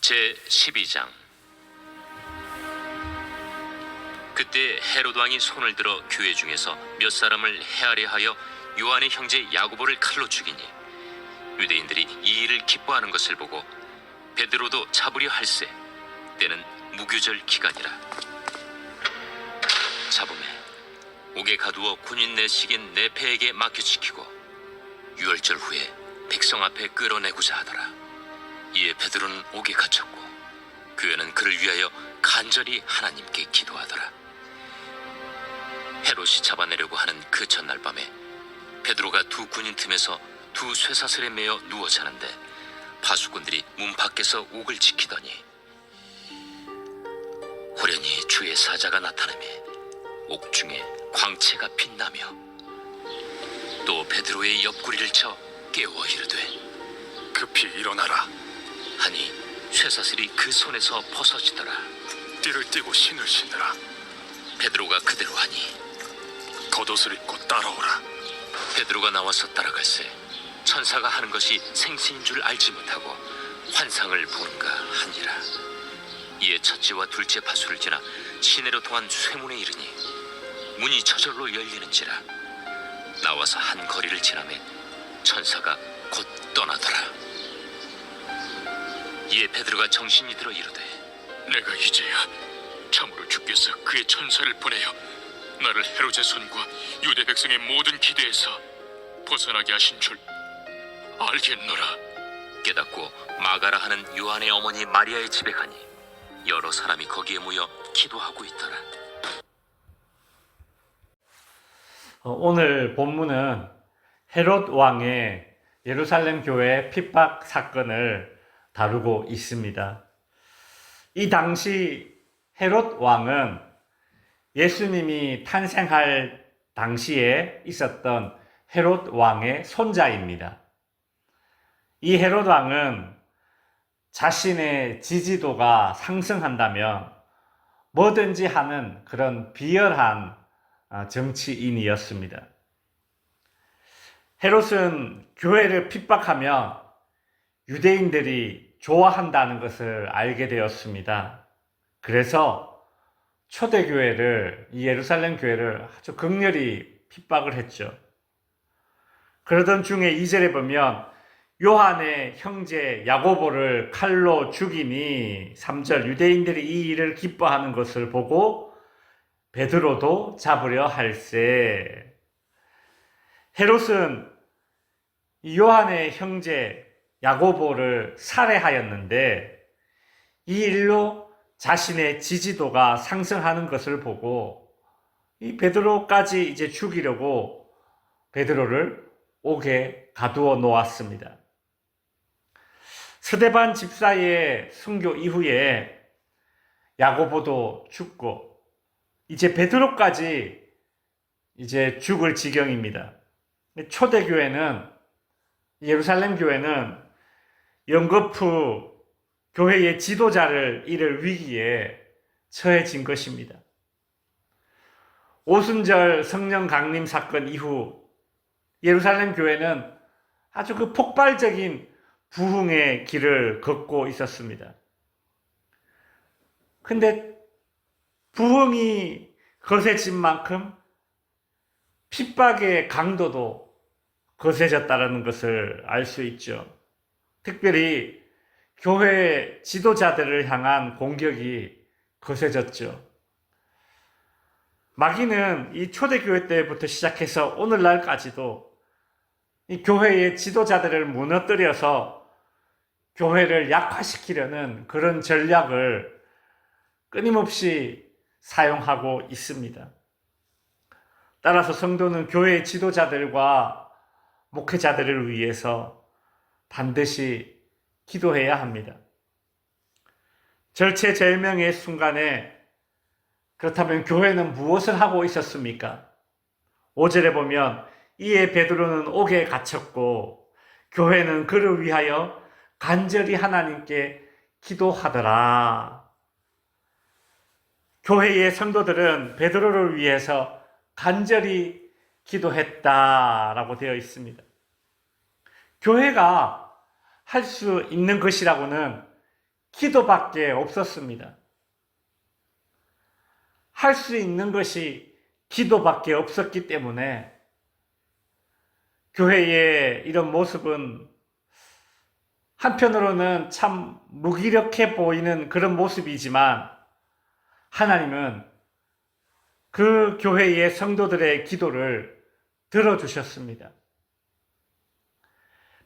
제12장. 그때 헤롯 왕이 손을 들어 교회 중에서 몇 사람을 해하려 하여 요한의 형제 야고보를 칼로 죽이니 유대인들이 이 일을 기뻐하는 것을 보고 베드로도 잡으려 할세. 때는 무교절 기간이라. 잡음에 옥에 가두어 군인 내식인 네페에게 맡겨지키고 유월절 후에 백성 앞에 끌어내고자 하더라. 이에 베드로는 옥에 갇혔고 교회는 그를 위하여 간절히 하나님께 기도하더라. 헤롯이 잡아내려고 하는 그 전날 밤에 베드로가 두 군인 틈에서 두 쇠사슬에 매어 누워 자는데 파수꾼들이 문 밖에서 옥을 지키더니 호련히 주의 사자가 나타나매 옥중에 광채가 빛나며 또 베드로의 옆구리를 쳐 깨워 이르되 급히 일어나라. 하니 쇠사슬이 그 손에서 벗어지더라. 띠를 띠고 신을 신으라. 베드로가 그대로 하니 겉옷을 입고 따라오라. 베드로가 나와서 따라갈새 천사가 하는 것이 생시인 줄 알지 못하고 환상을 보는가 하니라. 이에 첫째와 둘째 파수를 지나 시내로 통한 쇠문에 이르니 문이 저절로 열리는지라. 나와서 한 거리를 지나매 천사가 곧 떠나더라. 이에 베드로가 정신이 들어 이르되 내가 이제야 참으로 주께서 그의 천사를 보내어 나를 헤롯의 손과 유대 백성의 모든 기대에서 벗어나게 하신 줄 알겠노라. 깨닫고 마가라 하는 요한의 어머니 마리아의 집에 가니 여러 사람이 거기에 모여 기도하고 있더라. 오늘 본문은 헤롯 왕의 예루살렘 교회 핍박 사건을 다루고 있습니다. 이 당시 헤롯 왕은 예수님이 탄생할 당시에 있었던 헤롯 왕의 손자입니다. 이 헤롯 왕은 자신의 지지도가 상승한다면 뭐든지 하는 그런 비열한 정치인이었습니다. 헤롯은 교회를 핍박하면 유대인들이 좋아한다는 것을 알게 되었습니다. 그래서 초대교회를, 이 예루살렘 교회를 아주 극렬히 핍박을 했죠. 그러던 중에 2절에 보면 요한의 형제 야고보를 칼로 죽이니 3절 유대인들이 이 일을 기뻐하는 것을 보고 베드로도 잡으려 할세. 헤롯은 요한의 형제 야고보를 살해하였는데 이 일로 자신의 지지도가 상승하는 것을 보고 이 베드로까지 이제 죽이려고 베드로를 옥에 가두어 놓았습니다. 스데반 집사의 순교 이후에 야고보도 죽고 이제 베드로까지 이제 죽을 지경입니다. 초대교회는, 예루살렘 교회는 연거푸 교회의 지도자를 잃을 위기에 처해진 것입니다. 오순절 성령 강림 사건 이후 예루살렘 교회는 아주 그 폭발적인 부흥의 길을 걷고 있었습니다. 근데 부흥이 거세진 만큼 핍박의 강도도 거세졌다는 것을 알 수 있죠. 특별히 교회 지도자들을 향한 공격이 거세졌죠. 마귀는 이 초대교회 때부터 시작해서 오늘날까지도 이 교회의 지도자들을 무너뜨려서 교회를 약화시키려는 그런 전략을 끊임없이 사용하고 있습니다. 따라서 성도는 교회의 지도자들과 목회자들을 위해서 반드시 기도해야 합니다. 절체절명의 순간에 그렇다면 교회는 무엇을 하고 있었습니까? 5절에 보면 이에 베드로는 옥에 갇혔고 교회는 그를 위하여 간절히 하나님께 기도하더라. 교회의 성도들은 베드로를 위해서 간절히 기도했다라고 되어 있습니다. 교회가 할 수 있는 것이라고는 기도밖에 없었습니다. 할 수 있는 것이 기도밖에 없었기 때문에 교회의 이런 모습은 한편으로는 참 무기력해 보이는 그런 모습이지만 하나님은 그 교회의 성도들의 기도를 들어주셨습니다.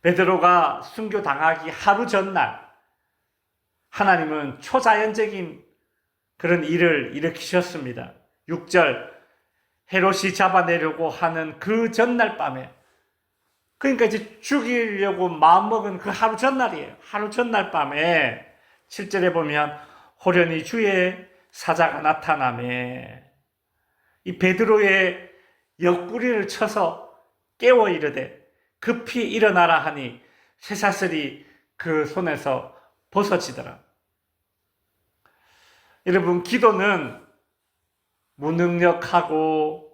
베드로가 순교당하기 하루 전날 하나님은 초자연적인 그런 일을 일으키셨습니다. 6절 헤롯이 잡아내려고 하는 그 전날 밤에, 그러니까 이제 죽이려고 마음먹은 그 하루 전날이에요. 하루 전날 밤에 7절에 보면 호련히 주의 사자가 나타나매 이 베드로의 옆구리를 쳐서 깨워 이르되 급히 일어나라 하니 쇠사슬이 그 손에서 벗어지더라. 여러분, 기도는 무능력하고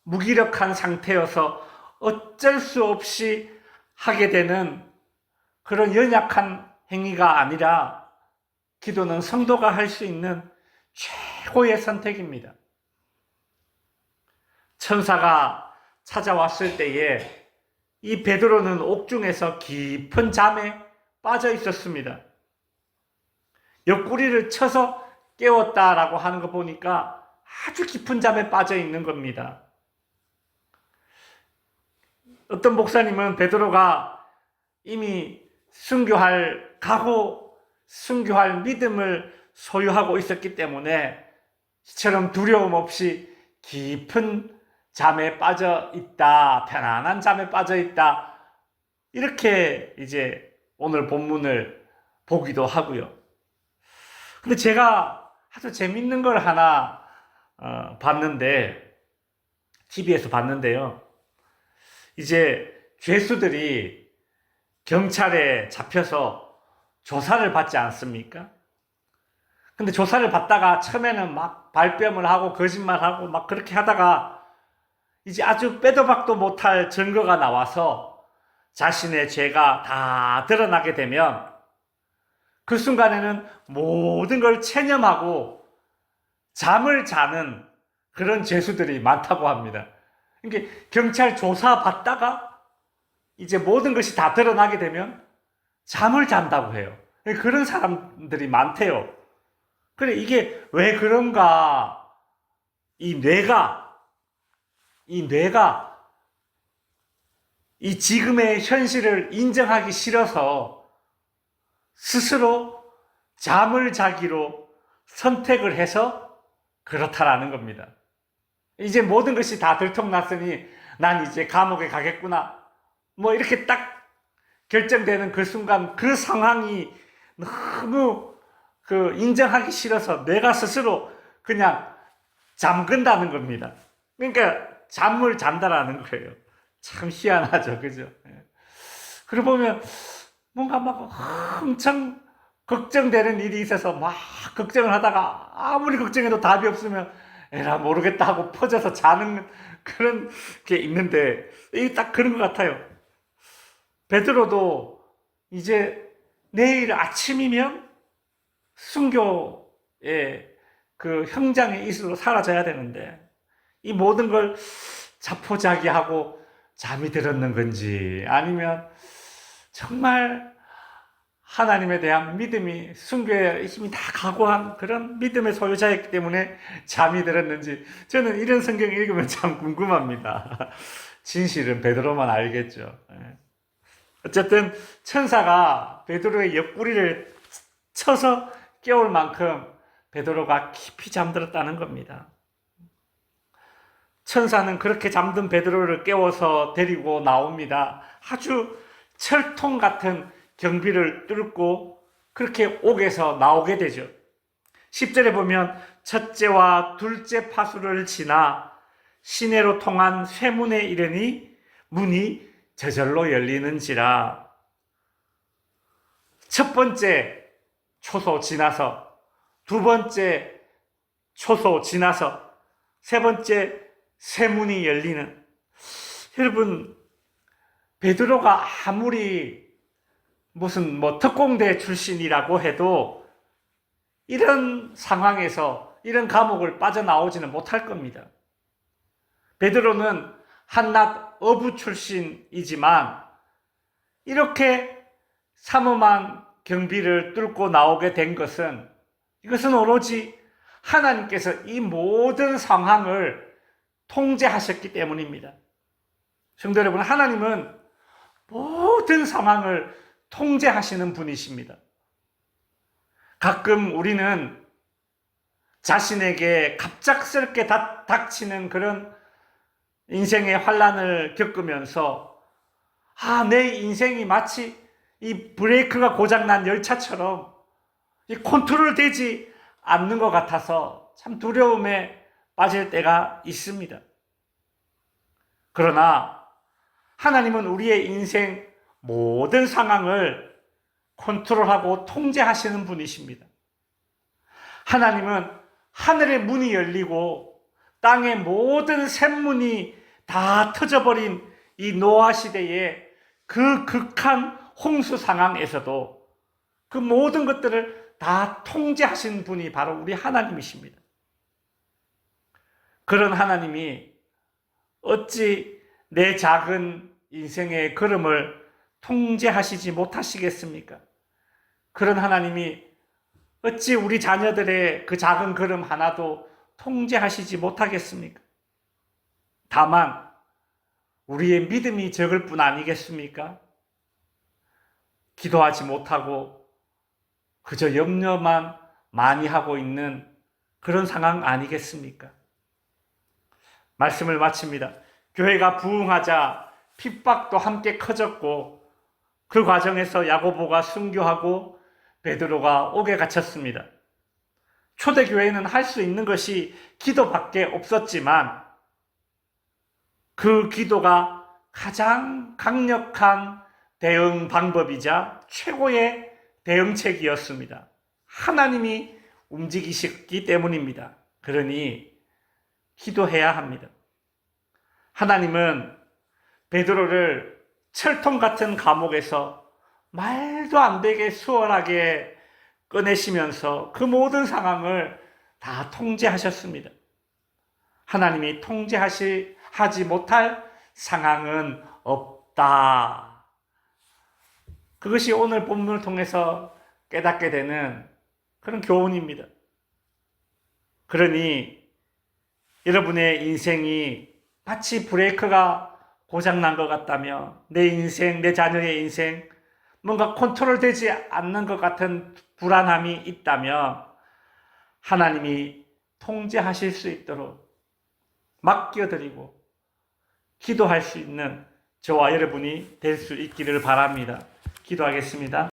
무기력한 상태여서 어쩔 수 없이 하게 되는 그런 연약한 행위가 아니라 기도는 성도가 할 수 있는 최고의 선택입니다. 천사가 찾아왔을 때에 이 베드로는 옥중에서 깊은 잠에 빠져 있었습니다. 옆구리를 쳐서 깨웠다라고 하는 거 보니까 아주 깊은 잠에 빠져 있는 겁니다. 어떤 목사님은 베드로가 이미 순교할 각오, 순교할 믿음을 소유하고 있었기 때문에 이처럼 두려움 없이 깊은 잠에 빠져 있다, 편안한 잠에 빠져 있다, 이렇게 이제 오늘 본문을 보기도 하고요. 근데 제가 아주 재밌는 걸 하나 봤는데, TV에서 봤는데요. 이제 죄수들이 경찰에 잡혀서 조사를 받지 않습니까? 근데 조사를 받다가 처음에는 막 발뺌을 하고 거짓말하고 막 그렇게 하다가 이제 아주 빼도 박도 못할 증거가 나와서 자신의 죄가 다 드러나게 되면 그 순간에는 모든 걸 체념하고 잠을 자는 그런 죄수들이 많다고 합니다. 그러니까 경찰 조사 받다가 이제 모든 것이 다 드러나게 되면 잠을 잔다고 해요. 그런 사람들이 많대요. 그래, 이게 왜 그런가? 이 뇌가 이 지금의 현실을 인정하기 싫어서 스스로 잠을 자기로 선택을 해서 그렇다라는 겁니다. 이제 모든 것이 다 들통났으니 난 이제 감옥에 가겠구나, 뭐 이렇게 딱 결정되는 그 순간 그 상황이 너무 인정하기 싫어서 내가 스스로 그냥 잠근다는 겁니다. 그러니까 잠을 잔다라는 거예요. 참 희한하죠, 그죠? 그러고 보면 뭔가 막 엄청 걱정되는 일이 있어서 막 걱정을 하다가 아무리 걱정해도 답이 없으면 에라 모르겠다 하고 퍼져서 자는 그런 게 있는데, 이게 딱 그런 것 같아요. 베드로도 이제 내일 아침이면 순교의 그 형장의 이슬로 사라져야 되는데 이 모든 걸 자포자기하고 잠이 들었는 건지, 아니면 정말 하나님에 대한 믿음이, 순교의 힘이 다 각오한 그런 믿음의 소유자였기 때문에 잠이 들었는지, 저는 이런 성경 읽으면 참 궁금합니다. 진실은 베드로만 알겠죠. 어쨌든 천사가 베드로의 옆구리를 쳐서 깨울 만큼 베드로가 깊이 잠들었다는 겁니다. 천사는 그렇게 잠든 베드로를 깨워서 데리고 나옵니다. 아주 철통 같은 경비를 뚫고 그렇게 옥에서 나오게 되죠. 10절에 보면 첫째와 둘째 파수를 지나 시내로 통한 쇠문에 이르니 문이 저절로 열리는지라. 첫 번째 초소 지나서, 두 번째 초소 지나서, 세 번째 쇠문이 열리는. 여러분, 베드로가 아무리 무슨 특공대 출신이라고 해도 이런 상황에서 이런 감옥을 빠져나오지는 못할 겁니다. 베드로는 한낱 어부 출신이지만 이렇게 삼엄한 경비를 뚫고 나오게 된 것은, 이것은 오로지 하나님께서 이 모든 상황을 통제하셨기 때문입니다. 성도 여러분, 하나님은 모든 상황을 통제하시는 분이십니다. 가끔 우리는 자신에게 갑작스럽게 닥치는 그런 인생의 환난을 겪으면서 내 인생이 마치 이 브레이크가 고장난 열차처럼 이 컨트롤 되지 않는 것 같아서 참 두려움에 빠질 때가 있습니다. 그러나 하나님은 우리의 인생 모든 상황을 컨트롤하고 통제하시는 분이십니다. 하나님은 하늘의 문이 열리고 땅의 모든 샘문이 다 터져버린 이 노아 시대의 그 극한 홍수 상황에서도 그 모든 것들을 다 통제하신 분이 바로 우리 하나님이십니다. 그런 하나님이 어찌 내 작은 인생의 걸음을 통제하시지 못하시겠습니까? 그런 하나님이 어찌 우리 자녀들의 그 작은 걸음 하나도 통제하시지 못하겠습니까? 다만 우리의 믿음이 적을 뿐 아니겠습니까? 기도하지 못하고 그저 염려만 많이 하고 있는 그런 상황 아니겠습니까? 말씀을 마칩니다. 교회가 부흥하자 핍박도 함께 커졌고 그 과정에서 야고보가 순교하고 베드로가 옥에 갇혔습니다. 초대교회는 할 수 있는 것이 기도밖에 없었지만 그 기도가 가장 강력한 대응 방법이자 최고의 대응책이었습니다. 하나님이 움직이셨기 때문입니다. 그러니 기도해야 합니다. 하나님은 베드로를 철통 같은 감옥에서 말도 안 되게 수월하게 꺼내시면서 그 모든 상황을 다 통제하셨습니다. 하나님이 통제하지 못할 상황은 없다. 그것이 오늘 본문을 통해서 깨닫게 되는 그런 교훈입니다. 그러니 여러분의 인생이 마치 브레이크가 고장난 것 같다며 내 인생, 내 자녀의 인생 뭔가 컨트롤되지 않는 것 같은 불안함이 있다면 하나님이 통제하실 수 있도록 맡겨드리고 기도할 수 있는 저와 여러분이 될 수 있기를 바랍니다. 기도하겠습니다.